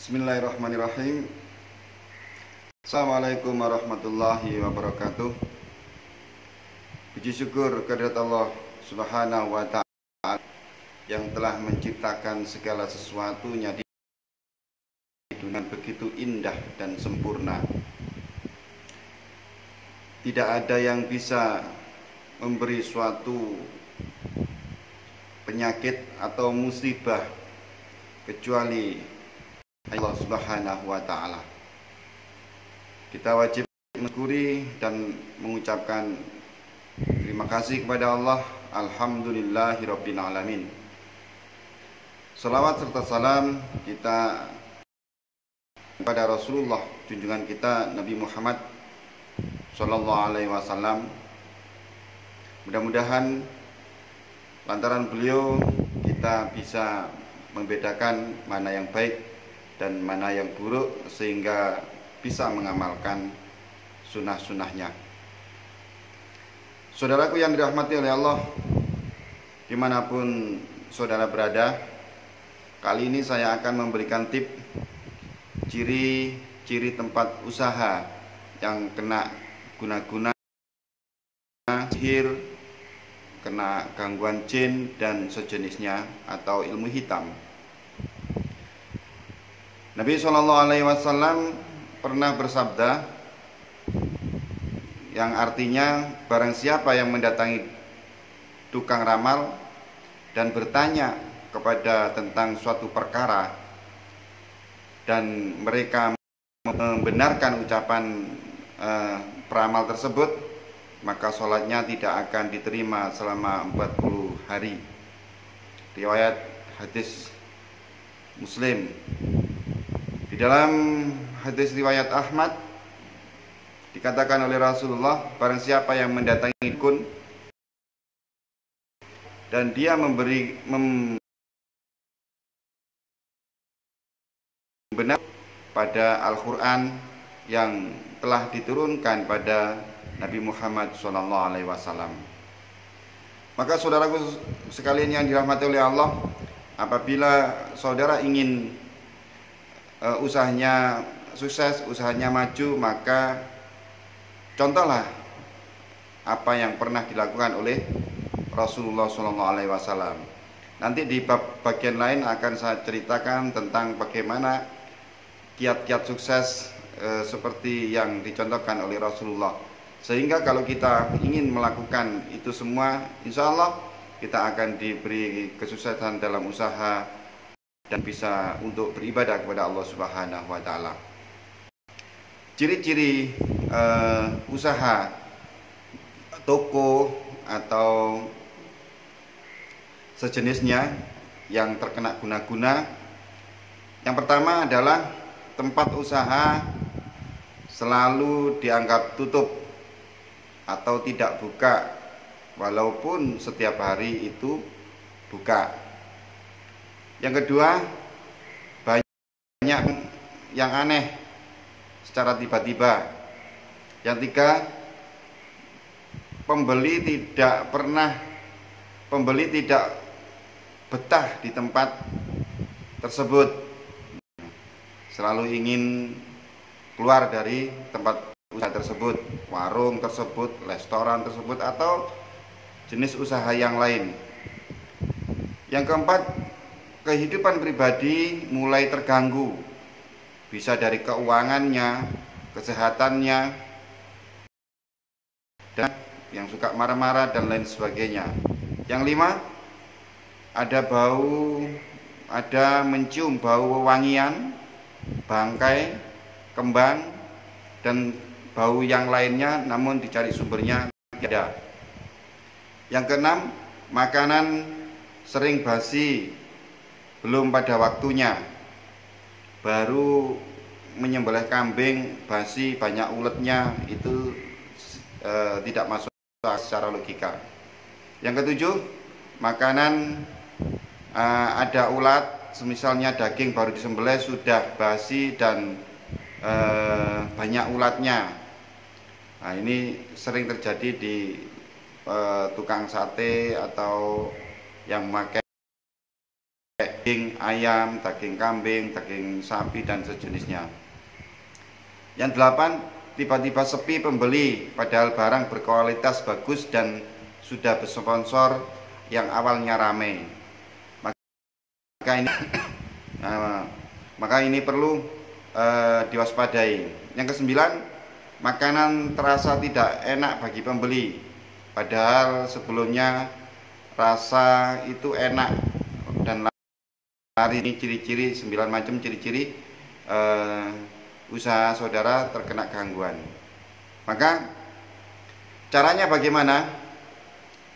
Bismillahirrahmanirrahim. Assalamualaikum warahmatullahi wabarakatuh. Puji syukur kehadirat Allah Subhanahu wa ta'ala yang telah menciptakan segala sesuatunya di dunia begitu indah dan sempurna. Tidak ada yang bisa memberi suatu penyakit atau musibah kecuali Allah Subhanahu wa ta'ala. Kita wajib mensyukuri dan mengucapkan terima kasih kepada Allah. Alhamdulillahirabbil alamin. Salawat serta salam kita kepada Rasulullah, junjungan kita Nabi Muhammad sallallahu alaihi wasallam. Mudah-mudahan lantaran beliau kita bisa membedakan mana yang baik dan mana yang buruk, sehingga bisa mengamalkan sunnah-sunnahnya. Saudaraku yang dirahmati oleh Allah, dimanapun saudara berada, kali ini saya akan memberikan tip ciri-ciri tempat usaha yang kena guna-guna sihir, kena gangguan jin dan sejenisnya atau ilmu hitam. Nabi SAW pernah bersabda yang artinya, barang siapa yang mendatangi tukang ramal dan bertanya kepada tentang suatu perkara dan mereka membenarkan ucapan peramal tersebut, maka sholatnya tidak akan diterima selama 40 hari. Riwayat hadis Muslim. Di dalam hadis riwayat Ahmad dikatakan oleh Rasulullah, barang siapa yang mendatangi dukun dan dia benar pada Al-Quran yang telah diturunkan pada Nabi Muhammad SAW. Maka saudaraku sekalian yang dirahmati oleh Allah, apabila saudara ingin usahanya sukses, usahanya maju, maka contohlah apa yang pernah dilakukan oleh Rasulullah SAW. Nanti di bagian lain akan saya ceritakan tentang bagaimana kiat-kiat sukses seperti yang dicontohkan oleh Rasulullah. Sehingga kalau kita ingin melakukan itu semua, insya Allah kita akan diberi kesuksesan dalam usaha dan bisa untuk beribadah kepada Allah Subhanahu wa ta'ala. Ciri-ciri usaha toko atau sejenisnya yang terkena guna-guna, yang pertama adalah tempat usaha selalu dianggap tutup atau tidak buka, walaupun setiap hari itu buka. Yang kedua, banyak yang aneh secara tiba-tiba. Yang tiga, pembeli tidak betah di tempat tersebut, selalu ingin keluar dari tempat usaha tersebut, warung tersebut, restoran tersebut, atau jenis usaha yang lain. Yang keempat, kehidupan pribadi mulai terganggu, bisa dari keuangannya, kesehatannya, dan yang suka marah-marah dan lain sebagainya. Yang lima, ada mencium bau wewangian, bangkai, kembang, dan bau yang lainnya, namun dicari sumbernya tidak ada. Yang keenam, makanan sering basi, belum pada waktunya, baru menyembelih kambing basi, banyak uletnya, itu tidak masuk secara logika. Yang ketujuh, makanan ada ulat, semisalnya daging baru disembelih sudah basi dan banyak ulatnya. Nah, ini sering terjadi di tukang sate atau yang memakai daging ayam, daging kambing, daging sapi dan sejenisnya. Yang 8, tiba-tiba sepi pembeli padahal barang berkualitas bagus dan sudah bersponsor yang awalnya ramai. Maka ini perlu diwaspadai. Yang ke-9, makanan terasa tidak enak bagi pembeli padahal sebelumnya rasa itu enak dan lari. Ini ciri-ciri 9 macam ciri-ciri usaha saudara terkena gangguan. Maka caranya bagaimana?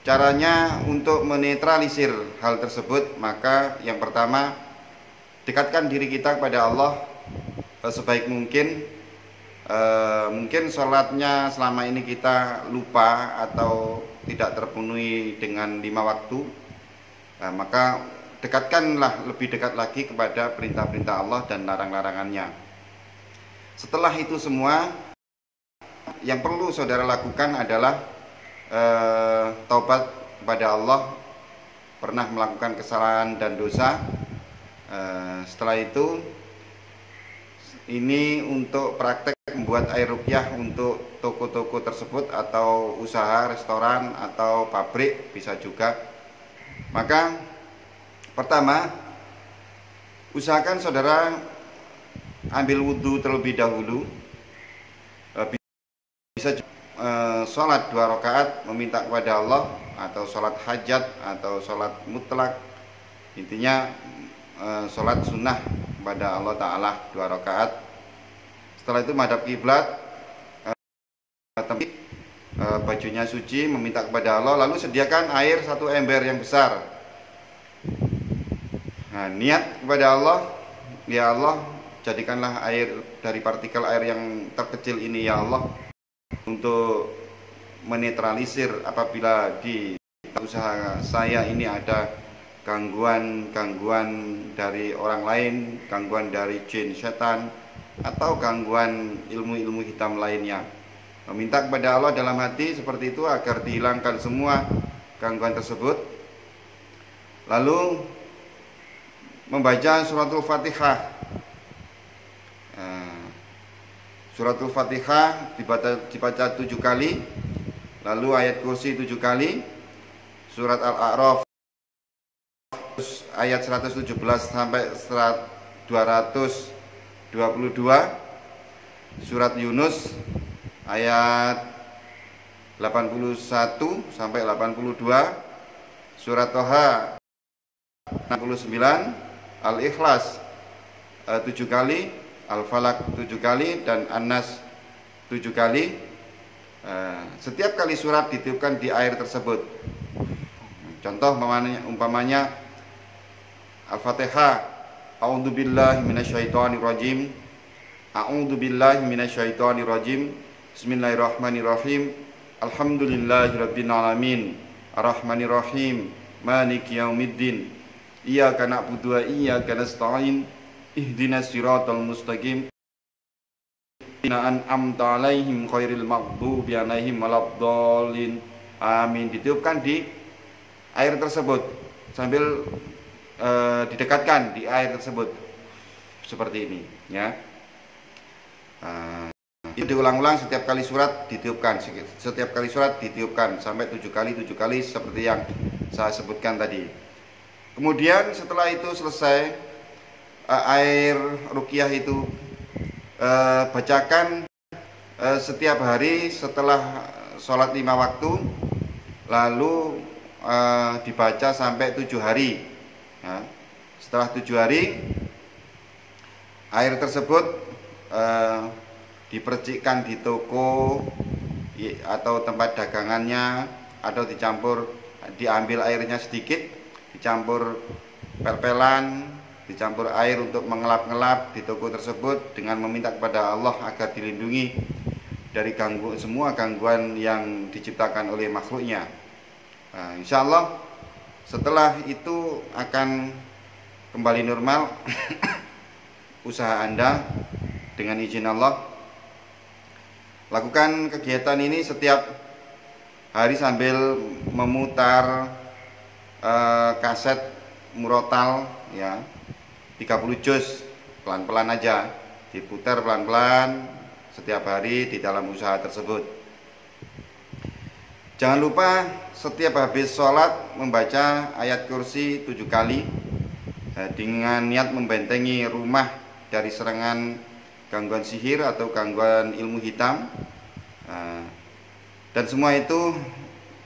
Caranya untuk menetralisir hal tersebut, maka yang pertama, dekatkan diri kita kepada Allah sebaik mungkin. Mungkin sholatnya selama ini kita lupa atau tidak terpenuhi dengan 5 waktu, maka dekatkanlah lebih dekat lagi kepada perintah-perintah Allah dan larang-larangannya. Setelah itu semua, yang perlu saudara lakukan adalah taubat kepada Allah, pernah melakukan kesalahan dan dosa. Setelah itu, ini untuk praktek membuat air ruqyah untuk toko-toko tersebut atau usaha restoran atau pabrik bisa juga. Maka pertama, usahakan saudara ambil wudhu terlebih dahulu. Bisa sholat 2 rakaat meminta kepada Allah, atau sholat hajat atau sholat mutlak. Intinya sholat sunnah kepada Allah Ta'ala 2 rakaat. Setelah itu menghadap kiblat, bajunya suci, meminta kepada Allah, lalu sediakan air 1 ember yang besar. Nah, niat kepada Allah, ya Allah, jadikanlah air dari partikel air yang terkecil ini ya Allah, untuk menetralisir apabila di usaha saya ini ada gangguan dari orang lain, gangguan dari jin, setan, atau gangguan ilmu-ilmu hitam lainnya. Meminta kepada Allah dalam hati seperti itu agar dihilangkan semua gangguan tersebut. Lalu membaca suratul Fatihah. Suratul Fatihah dibaca 7 kali, lalu ayat kursi 7 kali, surat Al-A'raf ayat 117 sampai 222, surat Yunus ayat 81 sampai 82, surat Toha 69, Al-Ikhlas 7 kali, Al-Falaq 7 kali, dan An-Nas 7 kali. Setiap kali surat ditiupkan di air tersebut. Contoh umpamanya Al-Fatihah, A'udzubillahi minasyaitonirrajim, A'udzubillahi minasyaitonirrajim, Bismillahirrahmanirrahim, Alhamdulillahirabbil alamin, Arrahmanirrahim, Maliki yaumiddin, Iyyaka na'budu wa iyyaka nasta'in, Ihdinas siratal mustaqim, an'amta 'alaihim ghairil maghdubi 'alaihim waladdallin. Amin. Ditiupkan di air tersebut sambil didekatkan di air tersebut seperti ini, ya. Itu diulang-ulang setiap kali surat ditiupkan, sampai 7 kali seperti yang saya sebutkan tadi. Kemudian setelah itu selesai air ruqyah itu, bacakan setiap hari setelah sholat 5 waktu, lalu dibaca sampai 7 hari. Nah, setelah 7 hari, air tersebut dipercikkan di toko atau tempat dagangannya, atau diambil airnya sedikit, dicampur pel-pelan, dicampur air untuk mengelap-ngelap di toko tersebut dengan meminta kepada Allah agar dilindungi dari semua gangguan yang diciptakan oleh makhluknya. Nah, insya Allah setelah itu akan kembali normal usaha Anda dengan izin Allah. Lakukan kegiatan ini setiap hari sambil memutar kaset murotal ya, 30 juz, pelan-pelan aja, diputar pelan-pelan setiap hari di dalam usaha tersebut. Jangan lupa setiap habis sholat membaca ayat kursi 7 kali dengan niat membentengi rumah dari serangan gangguan sihir atau gangguan ilmu hitam. Dan semua itu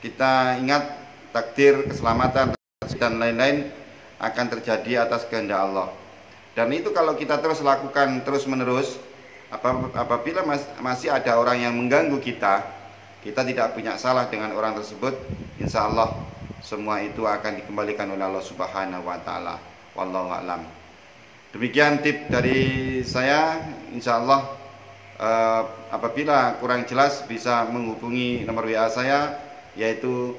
kita ingat takdir, keselamatan dan lain-lain akan terjadi atas kehendak Allah. Dan itu kalau kita terus lakukan terus menerus, apabila masih ada orang yang mengganggu kita tidak punya salah dengan orang tersebut, insya Allah semua itu akan dikembalikan oleh Allah Subhanahu wa Ta'ala. Wallahu a'lam. Demikian tip dari saya. Insya Allah apabila kurang jelas bisa menghubungi nomor WA saya, yaitu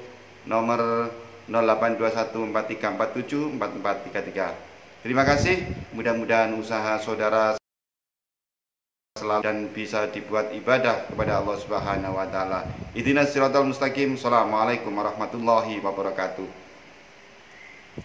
nomor 082143474433. Terima kasih. Mudah-mudahan usaha saudara selalu dan bisa dibuat ibadah kepada Allah Subhanahu wa Ta'ala. Ihdinas siratal mustaqim. Assalamualaikum warahmatullahi wabarakatuh.